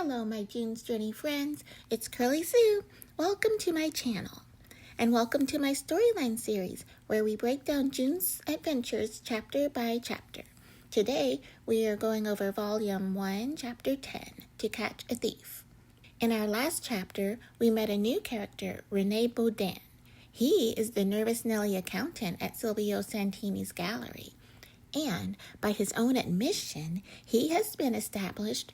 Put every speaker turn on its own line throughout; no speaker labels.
Hello, my June's Journey friends. It's Curly Sue. Welcome to my channel. And welcome to my storyline series, where we break down June's adventures chapter by chapter. Today, we are going over Volume 1, Chapter 10, To Catch a Thief. In our last chapter, we met a new character, Rene Baudin. He is the nervous Nelly accountant at Silvio Santini's gallery. And, by his own admission, he has been established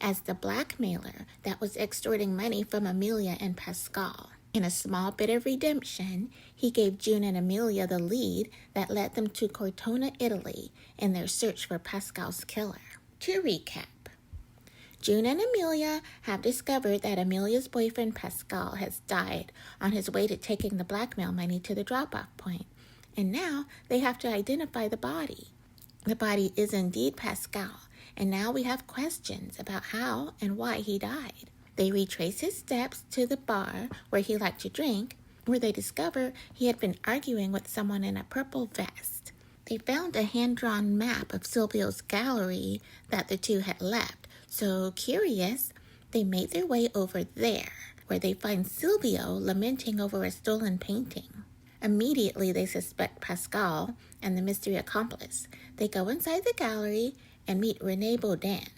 as the blackmailer that was extorting money from Amelia and Pascal. In a small bit of redemption, he gave June and Amelia the lead that led them to Cortona, Italy, in their search for Pascal's killer. To recap, June and Amelia have discovered that Amelia's boyfriend Pascal has died on his way to taking the blackmail money to the drop-off point, and now they have to identify the body. The body is indeed Pascal, and now we have questions about how and why he died. They retrace his steps to the bar where he liked to drink, where they discover he had been arguing with someone in a purple vest. They found a hand-drawn map of Silvio's gallery that the two had left, so curious, they made their way over there, where they find Silvio lamenting over a stolen painting. Immediately, they suspect Pascal and the mystery accomplice. They go inside the gallery and meet Rene Baudin,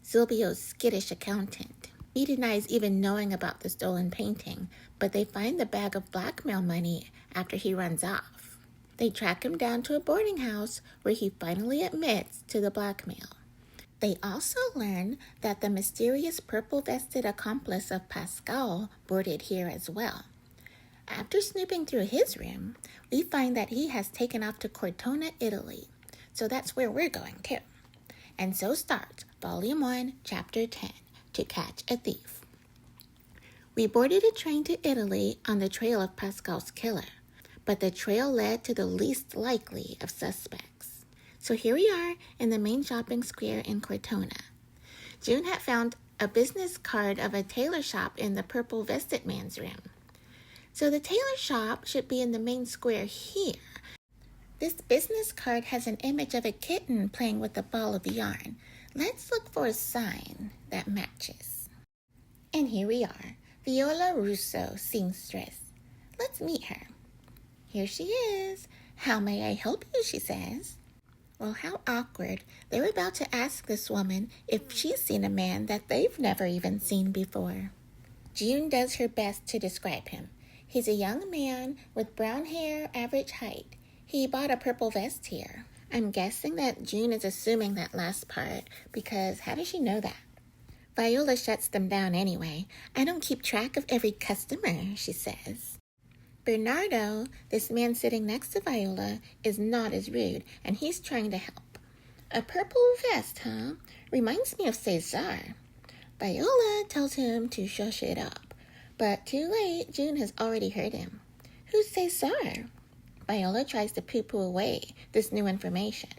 Silvio's skittish accountant. He denies even knowing about the stolen painting, but they find the bag of blackmail money after he runs off. They track him down to a boarding house where he finally admits to the blackmail. They also learn that the mysterious purple-vested accomplice of Pascal boarded here as well. After snooping through his room, we find that he has taken off to Cortona, Italy. So that's where we're going too. And so starts Volume 1, Chapter 10, To Catch a Thief. We boarded a train to Italy on the trail of Pascal's killer, but the trail led to the least likely of suspects. So here we are in the main shopping square in Cortona. June had found a business card of a tailor shop in the purple-vested man's room. So the tailor shop should be in the main square here. This business card has an image of a kitten playing with a ball of yarn. Let's look for a sign that matches. And here we are, Viola Russo, seamstress. Let's meet her. Here she is. How may I help you, she says. Well, how awkward. They're about to ask this woman if she's seen a man that they've never even seen before. June does her best to describe him. He's a young man with brown hair, average height. He bought a purple vest here. I'm guessing that June is assuming that last part, because how does she know that? Viola shuts them down anyway. I don't keep track of every customer, she says. Bernardo, this man sitting next to Viola, is not as rude, and he's trying to help. A purple vest, huh? Reminds me of Cesar. Viola tells him to shush it up. But too late, June has already heard him. Who's Cesar? Viola tries to poo-poo away this new information.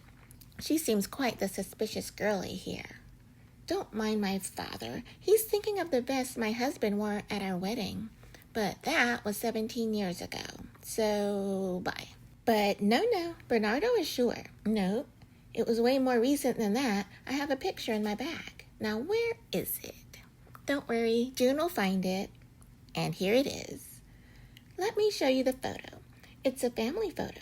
She seems quite the suspicious girlie here. Don't mind my father. He's thinking of the vest my husband wore at our wedding. But that was 17 years ago. So, bye. But no, Bernardo is sure. Nope, it was way more recent than that. I have a picture in my bag. Now, where is it? Don't worry, June will find it. And here it is. Let me show you the photo. It's a family photo.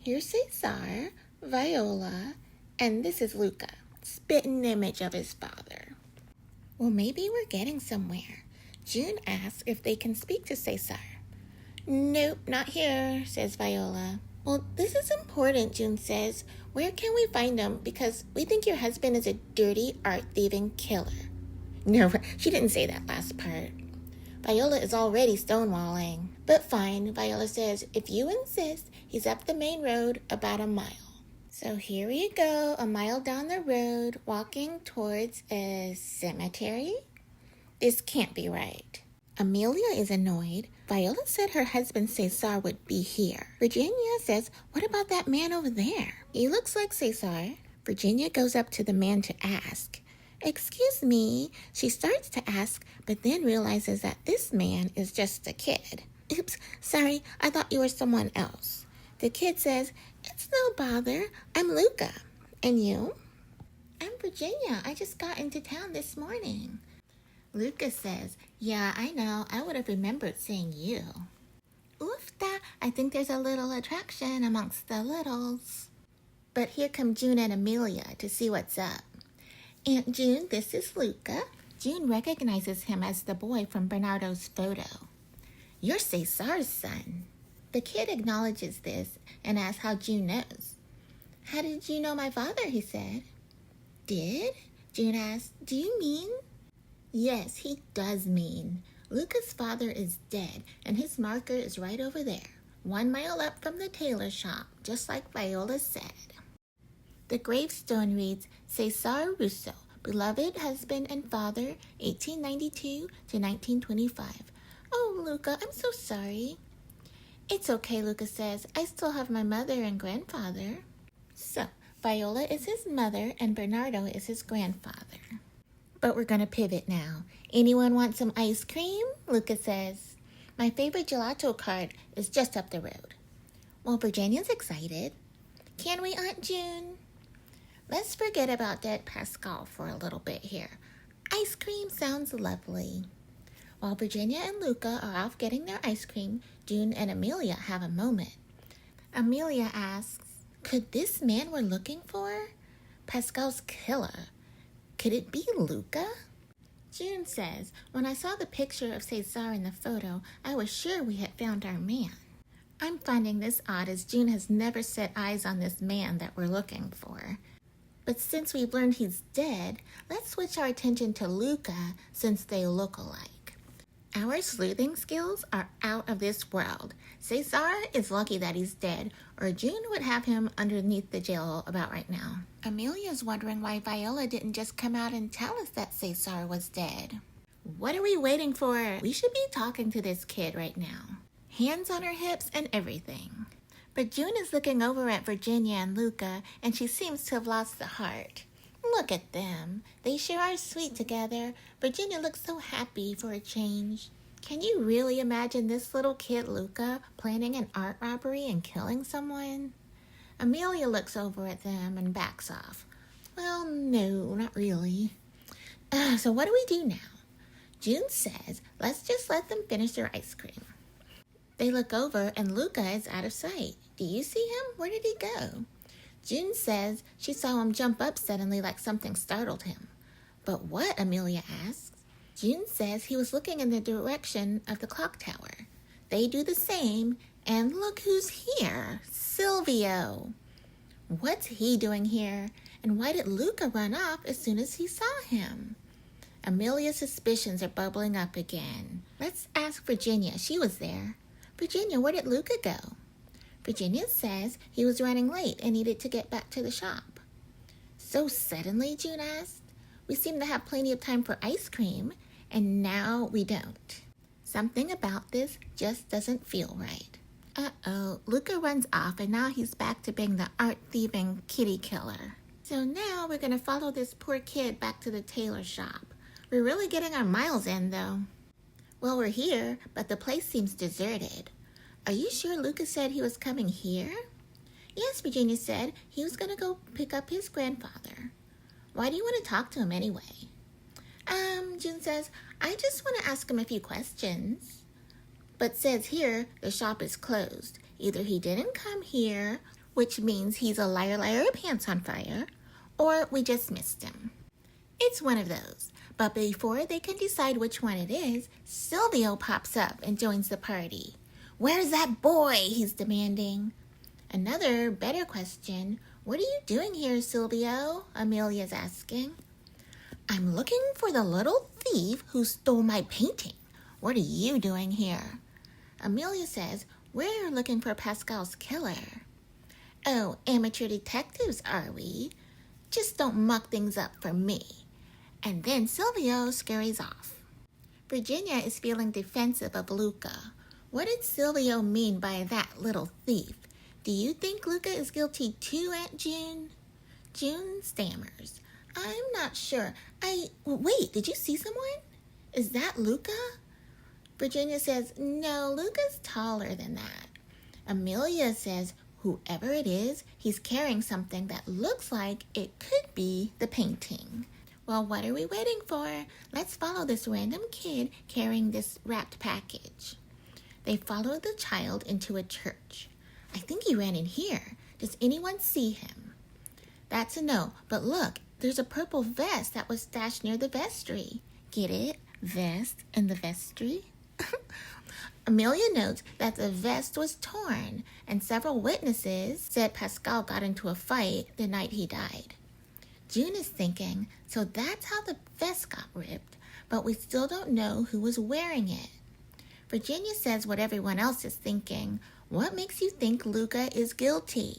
Here's Cesar, Viola, and this is Luca, spitting image of his father. Well, maybe we're getting somewhere. June asks if they can speak to Cesar. Nope, not here, says Viola. Well, this is important, June says. Where can we find him? Because we think your husband is a dirty, art-thieving killer. No, she didn't say that last part. Viola is already stonewalling. But fine, Viola says, if you insist, he's up the main road about a mile. So here we go, a mile down the road, walking towards a cemetery? This can't be right. Amelia is annoyed. Viola said her husband Cesar would be here. Virginia says, what about that man over there? He looks like Cesar. Virginia goes up to the man to ask. Excuse me, she starts to ask, but then realizes that this man is just a kid. Oops, sorry, I thought you were someone else. The kid says, it's no bother, I'm Luca. And you? I'm Virginia, I just got into town this morning. Lucas says, "Yeah, I know. I would have remembered seeing you." Oofta, I think there's a little attraction amongst the littles. But here come June and Amelia to see what's up. "Aunt June, this is Luca." June recognizes him as the boy from Bernardo's photo. "You're Cesar's son." The kid acknowledges this and asks how June knows. "How did you know my father?" he said. "Did?" June asked. "Do you mean?" Yes, he does mean. Luca's father is dead, and his marker is right over there, 1 mile up from the tailor shop, just like Viola said. The gravestone reads, Cesar Russo, beloved husband and father, 1892 to 1925. "Oh, Luca, I'm so sorry." "It's okay," Luca says. "I still have my mother and grandfather." So, Viola is his mother and Bernardo is his grandfather. But we're going to pivot now. "Anyone want some ice cream?" Luca says. "My favorite gelato cart is just up the road." Well, Virginia's excited. "Can we, Aunt June?" Let's forget about dead Pascal for a little bit here. Ice cream sounds lovely. While Virginia and Luca are off getting their ice cream, June and Amelia have a moment. Amelia asks, "Could this man we're looking for? Pascal's killer. Could it be Luca?" June says, "When I saw the picture of Cesar in the photo, I was sure we had found our man." I'm finding this odd as June has never set eyes on this man that we're looking for. But since we've learned he's dead, let's switch our attention to Luca since they look alike. Our sleuthing skills are out of this world. Cesar is lucky that he's dead, or June would have him underneath the jail about right now. Amelia's wondering why Viola didn't just come out and tell us that Cesar was dead. What are we waiting for? We should be talking to this kid right now. Hands on her hips and everything. But June is looking over at Virginia and Luca, and she seems to have lost the heart. Look at them. They sure are sweet together. Virginia looks so happy for a change. Can you really imagine this little kid, Luca, planning an art robbery and killing someone? Amelia looks over at them and backs off. Well, no, not really. So what do we do now? June says, let's just let them finish their ice cream. They look over and Luca is out of sight. Do you see him? Where did he go? June says she saw him jump up suddenly like something startled him. But what? Amelia asks. June says he was looking in the direction of the clock tower. They do the same, and look who's here, Silvio. What's he doing here? And why did Luca run off as soon as he saw him? Amelia's suspicions are bubbling up again. Let's ask Virginia. She was there. Virginia, where did Luca go? Virginia says he was running late and needed to get back to the shop. So suddenly, June asked. We seem to have plenty of time for ice cream, and now we don't. Something about this just doesn't feel right. Uh-oh, Luca runs off and now he's back to being the art-thieving kitty killer. So now we're going to follow this poor kid back to the tailor shop. We're really getting our miles in, though. Well, we're here, but the place seems deserted. Are you sure Luca said he was coming here? Yes, Virginia said he was going to go pick up his grandfather. Why do you want to talk to him anyway? June says, I just want to ask him a few questions. But says here the shop is closed. Either he didn't come here, which means he's a liar, pants on fire, or we just missed him. It's one of those. But before they can decide which one it is, Silvio pops up and joins the party. Where's that boy? He's demanding. Another better question. What are you doing here, Silvio? Amelia's asking. I'm looking for the little thief who stole my painting. What are you doing here? Amelia says, we're looking for Pascal's killer. Oh, amateur detectives, are we? Just don't muck things up for me. And then Silvio scurries off. Virginia is feeling defensive of Luca. What did Silvio mean by that little thief? Do you think Luca is guilty too, Aunt June? June stammers. I'm not sure. Wait, did you see someone? Is that Luca? Virginia says, no, Luca's taller than that. Amelia says, whoever it is, he's carrying something that looks like it could be the painting. Well, what are we waiting for? Let's follow this random kid carrying this wrapped package. They follow the child into a church. I think he ran in here. Does anyone see him? That's a no, but look, there's a purple vest that was stashed near the vestry. Get it? Vest in the vestry? Amelia notes that the vest was torn, and several witnesses said Pascal got into a fight the night he died. June is thinking, so that's how the vest got ripped, but we still don't know who was wearing it. Virginia says what everyone else is thinking. What makes you think Luca is guilty?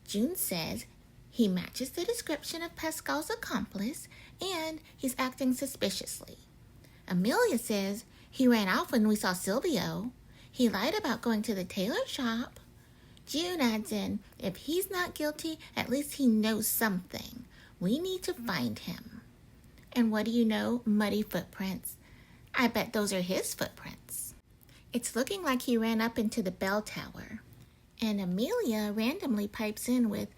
June says he matches the description of Pascal's accomplice, and he's acting suspiciously. Amelia says he ran off when we saw Silvio. He lied about going to the tailor shop. June adds in, if he's not guilty, at least he knows something. We need to find him. And what do you know? Muddy footprints. I bet those are his footprints. It's looking like he ran up into the bell tower. And Amelia randomly pipes in with,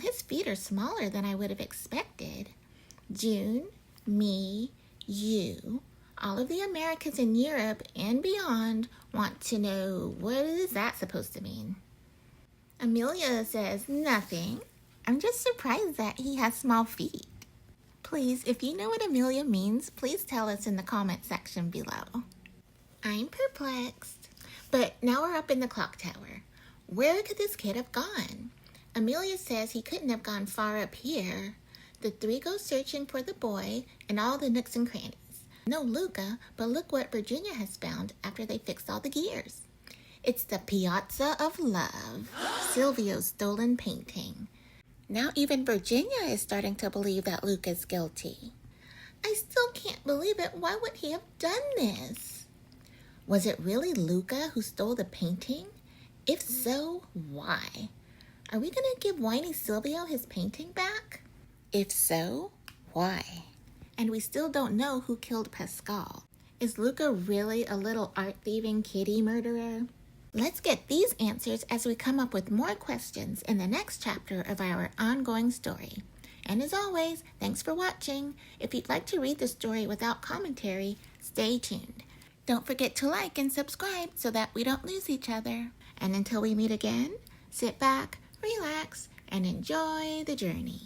his feet are smaller than I would have expected. June, me, you, all of the Americans in Europe and beyond want to know, what is that supposed to mean? Amelia says, nothing. I'm just surprised that he has small feet. Please, if you know what Amelia means, please tell us in the comment section below. I'm perplexed. But now we're up in the clock tower. Where could this kid have gone? Amelia says he couldn't have gone far up here. The three go searching for the boy in all the nooks and crannies. No Luca, but look what Virginia has found after they fixed all the gears. It's the Piazza of Love, Silvio's stolen painting. Now even Virginia is starting to believe that Luca's guilty. I still can't believe it. Why would he have done this? Was it really Luca who stole the painting? If so, why? Are we going to give whiny Silvio his painting back? If so, why? And we still don't know who killed Pascal. Is Luca really a little art-thieving kitty murderer? Let's get these answers as we come up with more questions in the next chapter of our ongoing story. And as always, thanks for watching. If you'd like to read the story without commentary, stay tuned. Don't forget to like and subscribe so that we don't lose each other. And until we meet again, sit back, relax, and enjoy the journey.